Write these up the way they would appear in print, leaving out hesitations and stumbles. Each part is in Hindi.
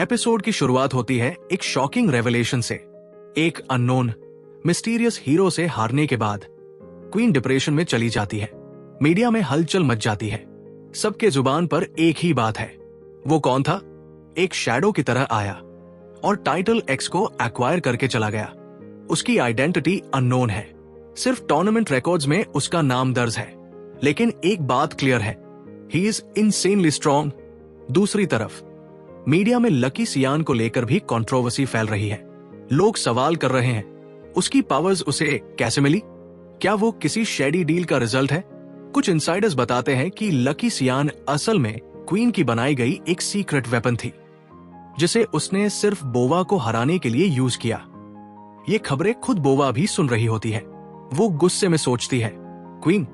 एपिसोड की शुरुआत होती है एक शॉकिंग रेवलेशन से। एक अननोन मिस्टीरियस हीरो से हारने के बाद क्वीन डिप्रेशन में चली जाती है। मीडिया में हलचल मच जाती है। सबके जुबान पर एक ही बात है, वो कौन था? एक शैडो की तरह आया और टाइटल एक्स को एक्वायर करके चला गया। उसकी आइडेंटिटी अननोन है, सिर्फ टूर्नामेंट रिकॉर्ड्स में उसका नाम दर्ज है। लेकिन एक बात क्लियर है, ही इज इनसेनली स्ट्रॉन्ग। दूसरी तरफ मीडिया में लकी सियान को लेकर भी कंट्रोवर्सी फैल रही है। लोग सवाल कर रहे हैं, उसकी पावर्स उसे कैसे मिली? क्या वो किसी शेडी डील का रिजल्ट है? कुछ इनसाइडर्स बताते हैं कि लकी सियान असल में क्वीन की बनाई गई एक सीक्रेट वेपन थी, जिसे उसने सिर्फ बोवा को हराने के लिए यूज किया। ये खबरें खुद बोवा भी सुन रही होती है। वो गुस्से में सोचती है, क्वीन,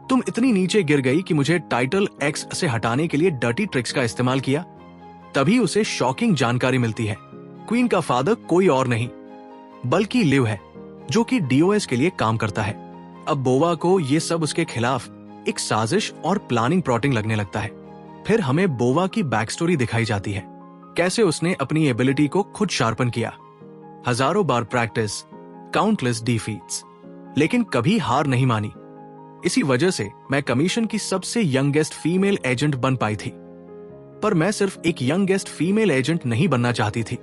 तुम इतनी नीचे गिर गई कि मुझे टाइटल एक्स से हटाने के लिए डर्टी ट्रिक्स का इस्तेमाल किया। तभी उसे शॉकिंग जानकारी मिलती है, क्वीन का फादर कोई और नहीं बल्कि लिव है, जो कि डीओएस के लिए काम करता है। अब बोवा को ये सब उसके खिलाफ एक साजिश और प्लानिंग प्लॉटिंग लगने लगता है। फिर हमें बोवा की बैक स्टोरी दिखाई जाती है, कैसे उसने अपनी एबिलिटी को खुद शार्पन किया। हजारों बार प्रैक्टिस, काउंटलेस डिफीट्स, लेकिन कभी हार नहीं मानी। इसी वजह से मैं कमीशन की सबसे यंगेस्ट फीमेल एजेंट बन पाई थी। पर मैं सिर्फ एक यंगेस्ट फीमेल एजेंट नहीं बनना चाहती थी।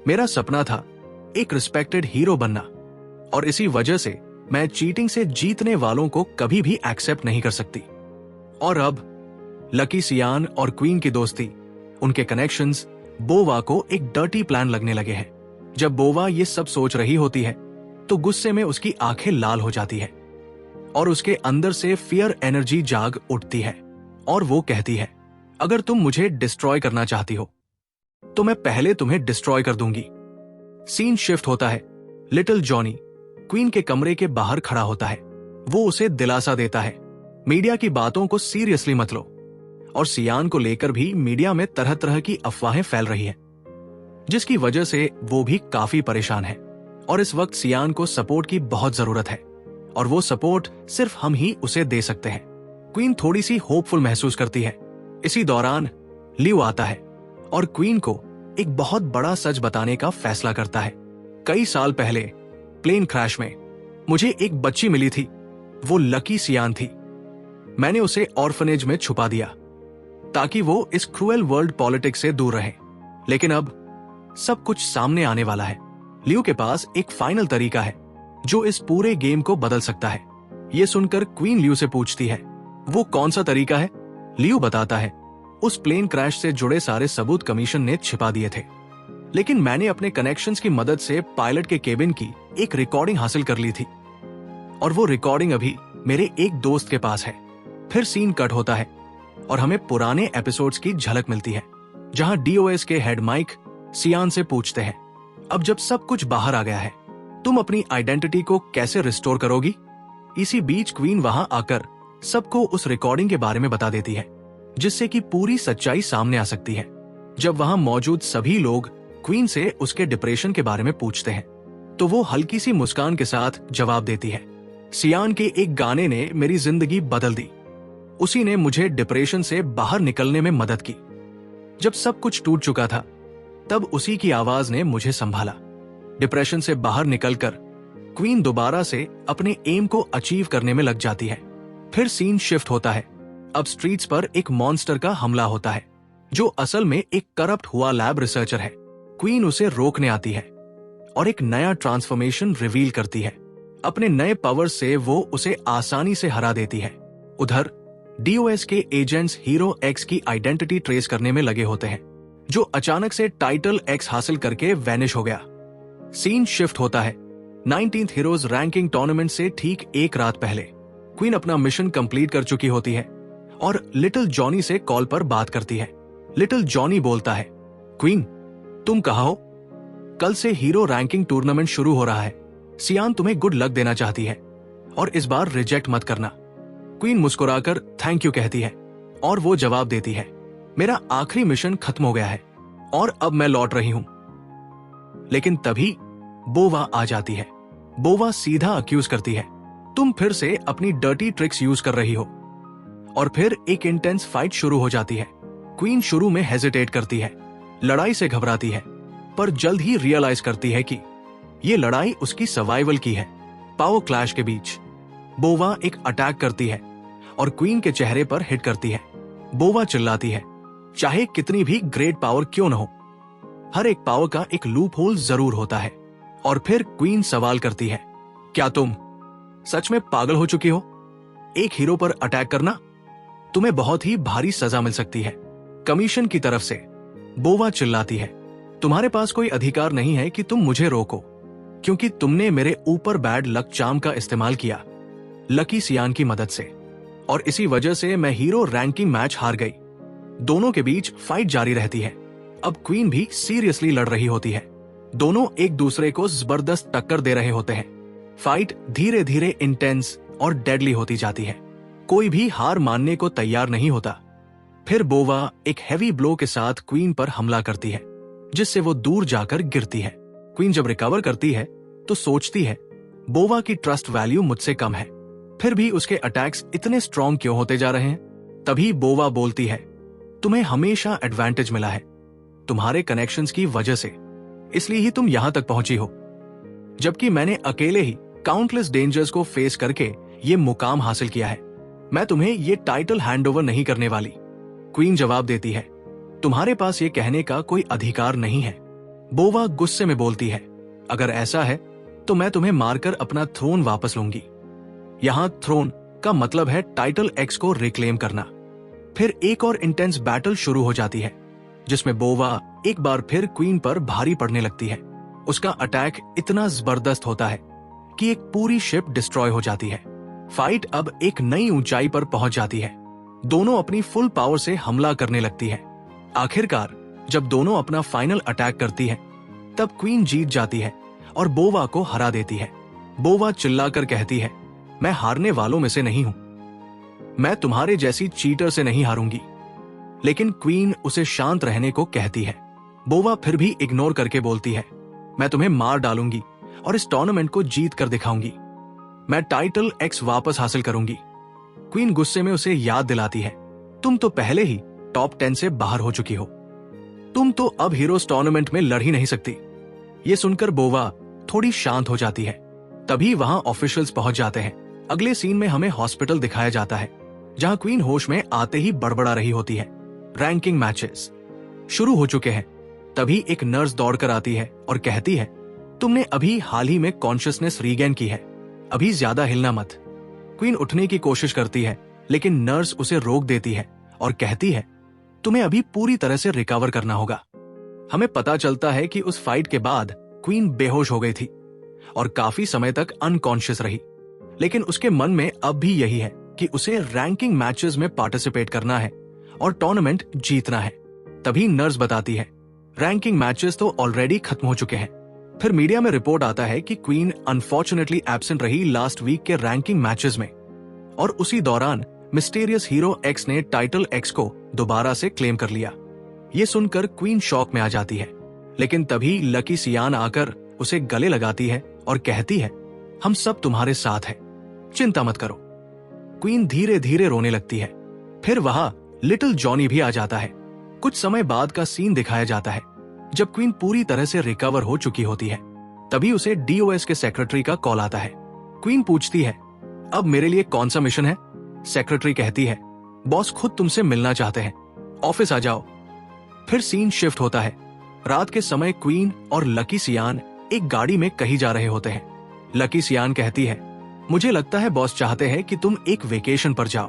मेरा सपना था एक रिस्पेक्टेड हीरो बनना, और इसी वजह से मैं चीटिंग से जीतने वालों को कभी भी एक्सेप्ट नहीं कर सकती। और अब लकी सियान और क्वीन की दोस्ती, उनके कनेक्शंस बोवा को एक डर्टी प्लान लगने लगे हैं। जब बोवा ये सब सोच रही होती है तो गुस्से में उसकी आंखें लाल हो जाती है और उसके अंदर से फियर एनर्जी जाग उठती है और वो कहती है, अगर तुम मुझे डिस्ट्रॉय करना चाहती हो तो मैं पहले तुम्हें डिस्ट्रॉय कर दूंगी। सीन शिफ्ट होता है। लिटिल जॉनी क्वीन के कमरे के बाहर खड़ा होता है। वो उसे दिलासा देता है, मीडिया की बातों को सीरियसली मत लो। और सियान को लेकर भी मीडिया में तरह तरह की अफवाहें फैल रही हैं, जिसकी वजह से वो भी काफी परेशान है। और इस वक्त सियान को सपोर्ट की बहुत जरूरत है, और वो सपोर्ट सिर्फ हम ही उसे दे सकते हैं। क्वीन थोड़ी सी होपफुल महसूस करती है। इसी दौरान लिव आता है और क्वीन को एक बहुत बड़ा सच बताने का फैसला करता है। कई साल पहले प्लेन क्रैश में मुझे एक बच्ची मिली थी, वो लकी सियान थी। मैंने उसे ऑर्फनेज में छुपा दिया ताकि वो इस क्रूएल वर्ल्ड पॉलिटिक्स से दूर रहे। लेकिन अब सब कुछ सामने आने वाला है। लिव के पास एक फाइनल तरीका है जो इस पूरे गेम को बदल सकता है। ये सुनकर क्वीन लिव से पूछती है, वो कौन सा तरीका है? लिव बताता है, उस प्लेन क्रैश से जुड़े सारे सबूत कमीशन ने छिपा दिए थे, लेकिन मैंने अपने कनेक्शंस की मदद से पायलट के केबिन की एक रिकॉर्डिंग हासिल कर ली थी, और वो रिकॉर्डिंग अभी मेरे एक दोस्त के पास है। फिर सीन कट होता है और हमें पुराने एपिसोड्स की झलक मिलती है, जहां डीओएस के हेड माइक सियान से पूछते हैं, अब जब सब कुछ बाहर आ गया है, तुम अपनी आइडेंटिटी को कैसे रिस्टोर करोगी? इसी बीच क्वीन वहां आकर सबको उस रिकॉर्डिंग के बारे में बता देती है, जिससे कि पूरी सच्चाई सामने आ सकती है। जब वहां मौजूद सभी लोग क्वीन से उसके डिप्रेशन के बारे में पूछते हैं, तो वो हल्की सी मुस्कान के साथ जवाब देती है, सियान के एक गाने ने मेरी जिंदगी बदल दी। उसी ने मुझे डिप्रेशन से बाहर निकलने में मदद की। जब सब कुछ टूट चुका था, तब उसी की आवाज ने मुझे संभाला। डिप्रेशन से बाहर निकलकर क्वीन दोबारा से अपने एम को अचीव करने में लग जाती है। फिर सीन शिफ्ट होता है। अब स्ट्रीट्स पर एक मॉन्स्टर का हमला होता है, जो असल में एक करप्ट हुआ लैब रिसर्चर है। क्वीन उसे रोकने आती है और एक नया ट्रांसफॉर्मेशन रिवील करती है। अपने नए पावर से वो उसे आसानी से हरा देती है। उधर डीओएस के एजेंट्स हीरो एक्स की आइडेंटिटी ट्रेस करने में लगे होते हैं, जो अचानक से टाइटल एक्स हासिल करके वैनिश हो गया। सीन शिफ्ट होता है 19th हीरोज रैंकिंग टूर्नामेंट से ठीक एक रात पहले। क्वीन अपना मिशन कंप्लीट कर चुकी होती है और लिटिल जॉनी से कॉल पर बात करती है। लिटिल जॉनी बोलता है, क्वीन, तुम कहाँ हो? कल से हीरो रैंकिंग टूर्नामेंट शुरू हो रहा है। सियान तुम्हें गुड लक देना चाहती है और इस बार रिजेक्ट मत करना। क्वीन मुस्कुराकर थैंक यू कहती है और वो जवाब देती है, मेरा आखिरी मिशन खत्म हो गया है और अब मैं लौट रही हूं। लेकिन तभी बोवा आ जाती है। बोवा सीधा अक्यूज करती है, तुम फिर से अपनी डर्टी ट्रिक्स यूज कर रही हो। और फिर एक इंटेंस फाइट शुरू हो जाती है। क्वीन शुरू में हेजिटेट करती है, लड़ाई से घबराती है, पर जल्द ही रियलाइज करती है कि ये लड़ाई उसकी सर्वाइवल की है। पावर क्लैश के बीच बोवा एक अटैक करती है और क्वीन के चेहरे पर हिट करती है। बोवा चिल्लाती है, चाहे कितनी भी ग्रेट पावर क्यों न हो, हर एक पावर का एक लूप होल जरूर होता है। और फिर क्वीन सवाल करती है, क्या तुम सच में पागल हो चुकी हो? एक हीरो पर अटैक करना? तुम्हें बहुत ही भारी सजा मिल सकती है कमीशन की तरफ से। बोवा चिल्लाती है, तुम्हारे पास कोई अधिकार नहीं है कि तुम मुझे रोको, क्योंकि तुमने मेरे ऊपर बैड लक चार्म का इस्तेमाल किया लकी सियान की मदद से, और इसी वजह से मैं हीरो रैंकिंग मैच हार गई। दोनों के बीच फाइट जारी रहती है। अब क्वीन भी सीरियसली लड़ रही होती है। दोनों एक दूसरे को जबरदस्त टक्कर दे रहे होते हैं। फाइट धीरे धीरे इंटेंस और डेडली होती जाती है। कोई भी हार मानने को तैयार नहीं होता। फिर बोवा एक हैवी ब्लो के साथ क्वीन पर हमला करती है, जिससे वो दूर जाकर गिरती है। क्वीन जब रिकवर करती है तो सोचती है, बोवा की ट्रस्ट वैल्यू मुझसे कम है, फिर भी उसके अटैक्स इतने स्ट्रॉन्ग क्यों होते जा रहे हैं? तभी बोवा बोलती है, तुम्हें हमेशा एडवांटेज मिला है तुम्हारे कनेक्शंस की वजह से, इसलिए ही तुम यहां तक पहुंची हो, जबकि मैंने अकेले ही काउंटलेस डेंजर्स को फेस करके ये मुकाम हासिल किया है। मैं तुम्हें ये टाइटल हैंडओवर नहीं करने वाली। क्वीन जवाब देती है, तुम्हारे पास ये कहने का कोई अधिकार नहीं है। बोवा गुस्से में बोलती है, अगर ऐसा है तो मैं तुम्हें मारकर अपना थ्रोन वापस लूंगी। यहां थ्रोन का मतलब है टाइटल एक्स को रिक्लेम करना। फिर एक और इंटेंस बैटल शुरू हो जाती है, जिसमें बोवा एक बार फिर क्वीन पर भारी पड़ने लगती है। उसका अटैक इतना जबरदस्त होता है कि एक पूरी शिप डिस्ट्रॉय हो जाती है। फाइट अब एक नई ऊंचाई पर पहुंच जाती है। दोनों अपनी फुल पावर से हमला करने लगती है। आखिरकार जब दोनों अपना फाइनल अटैक करती है, तब क्वीन जीत जाती है और बोवा को हरा देती है। बोवा चिल्लाकर कहती है, मैं हारने वालों में से नहीं हूं, मैं तुम्हारे जैसी चीटर से नहीं हारूंगी। लेकिन क्वीन उसे शांत रहने को कहती है। बोवा फिर भी इग्नोर करके बोलती है, मैं तुम्हें मार डालूंगी और इस टूर्नामेंट को जीत कर दिखाऊंगी। मैं टाइटल एक्स वापस हासिल करूंगी। क्वीन गुस्से में उसे याद दिलाती है, तुम तो पहले ही टॉप 10 से बाहर हो चुकी हो, तुम तो अब हीरोज टूर्नामेंट में लड़ ही नहीं सकती। ये सुनकर बोवा थोड़ी शांत हो जाती है। तभी वहां ऑफिशियल्स पहुंच जाते हैं। अगले सीन में हमें हॉस्पिटल दिखाया जाता है, जहां क्वीन होश में आते ही बड़बड़ा रही होती है। रैंकिंग मैचेस शुरू हो चुके हैं। तभी एक नर्स दौड़कर आती है और कहती है, तुमने अभी हाल ही में कॉन्शियसनेस रीगेन की है, अभी ज्यादा हिलना मत। क्वीन उठने की कोशिश करती है, लेकिन नर्स उसे रोक देती है और कहती है, तुम्हें अभी पूरी तरह से रिकवर करना होगा। हमें पता चलता है कि उस फाइट के बाद क्वीन बेहोश हो गई थी और काफी समय तक अनकॉन्शियस रही, लेकिन उसके मन में अब भी यही है कि उसे रैंकिंग मैचेस में पार्टिसिपेट करना है और टूर्नामेंट जीतना है। तभी नर्स बताती है, रैंकिंग मैचेस तो ऑलरेडी खत्म हो चुके हैं। फिर मीडिया में रिपोर्ट आता है कि क्वीन अनफॉर्चुनेटली एब्सेंट रही लास्ट वीक के रैंकिंग मैचेस में, और उसी दौरान मिस्टीरियस हीरो एक्स ने टाइटल एक्स को दोबारा से क्लेम कर लिया। ये सुनकर क्वीन शॉक में आ जाती है, लेकिन तभी लकी सियान आकर उसे गले लगाती है और कहती है, हम सब तुम्हारे साथ हैं, चिंता मत करो। क्वीन धीरे धीरे रोने लगती है। फिर वहां लिटिल जॉनी भी आ जाता है। कुछ समय बाद का सीन दिखाया जाता है, जब क्वीन पूरी तरह से रिकवर हो चुकी होती है। तभी उसे डीओएस के सेक्रेटरी का कॉल आता है। क्वीन पूछती है, अब मेरे लिए कौन सा मिशन है? सेक्रेटरी कहती है, बॉस खुद तुमसे मिलना चाहते हैं, ऑफिस आ जाओ। फिर सीन शिफ्ट होता है। रात के समय क्वीन और लकी सियान एक गाड़ी में कहीं जा रहे होते हैं। लकी सियान कहती है, मुझे लगता है बॉस चाहते हैं कि तुम एक वेकेशन पर जाओ।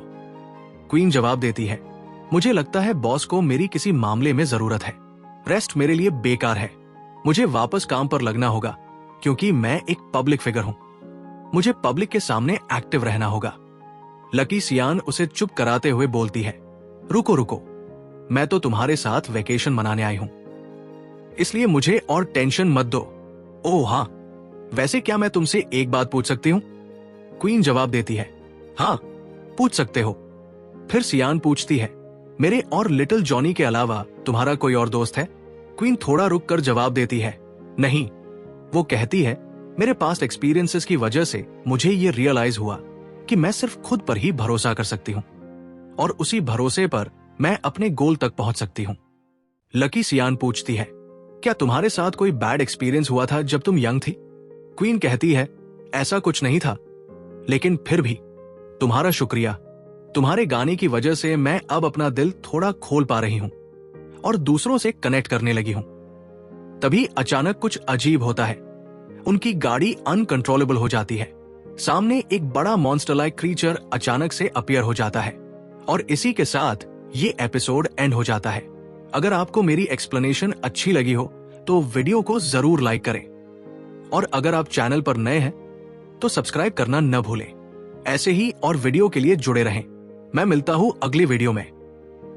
क्वीन जवाब देती है, मुझे लगता है बॉस को मेरी किसी मामले में जरूरत है, रेस्ट मेरे लिए बेकार है, मुझे वापस काम पर लगना होगा, क्योंकि मैं एक पब्लिक फिगर हूं, मुझे पब्लिक के सामने एक्टिव रहना होगा। लकी सियान उसे चुप कराते हुए बोलती है, रुको रुको, मैं तो तुम्हारे साथ वेकेशन मनाने आई हूं, इसलिए मुझे और टेंशन मत दो। ओह हाँ, वैसे क्या मैं तुमसे एक बात पूछ सकती हूँ? क्वीन जवाब देती है, हाँ पूछ सकते हो। फिर सियान पूछती है, मेरे और लिटिल जॉनी के अलावा तुम्हारा कोई और दोस्त है? क्वीन थोड़ा रुक कर जवाब देती है, नहीं। वो कहती है, मेरे पास्ट एक्सपीरियंसेस की वजह से मुझे ये रियलाइज हुआ कि मैं सिर्फ खुद पर ही भरोसा कर सकती हूँ, और उसी भरोसे पर मैं अपने गोल तक पहुंच सकती हूँ। लकी सियान पूछती है, क्या तुम्हारे साथ कोई बैड एक्सपीरियंस हुआ था जब तुम यंग थी? क्वीन कहती है, ऐसा कुछ नहीं था, लेकिन फिर भी तुम्हारा शुक्रिया। तुम्हारे गाने की वजह से मैं अब अपना दिल थोड़ा खोल पा रही हूं और दूसरों से कनेक्ट करने लगी हूं। तभी अचानक कुछ अजीब होता है। उनकी गाड़ी अनकंट्रोलेबल हो जाती है। सामने एक बड़ा मॉन्स्टर लाइक क्रीचर अचानक से अपीयर हो जाता है और इसी के साथ ये एपिसोड एंड हो जाता है। अगर आपको मेरी एक्सप्लेनेशन अच्छी लगी हो तो वीडियो को जरूर लाइक करें और अगर आप चैनल पर नए हैं तो सब्सक्राइब करना न भूलें। ऐसे ही और वीडियो के लिए जुड़े रहें। मैं मिलता हूं अगली वीडियो में।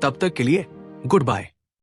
तब तक के लिए गुड बाय।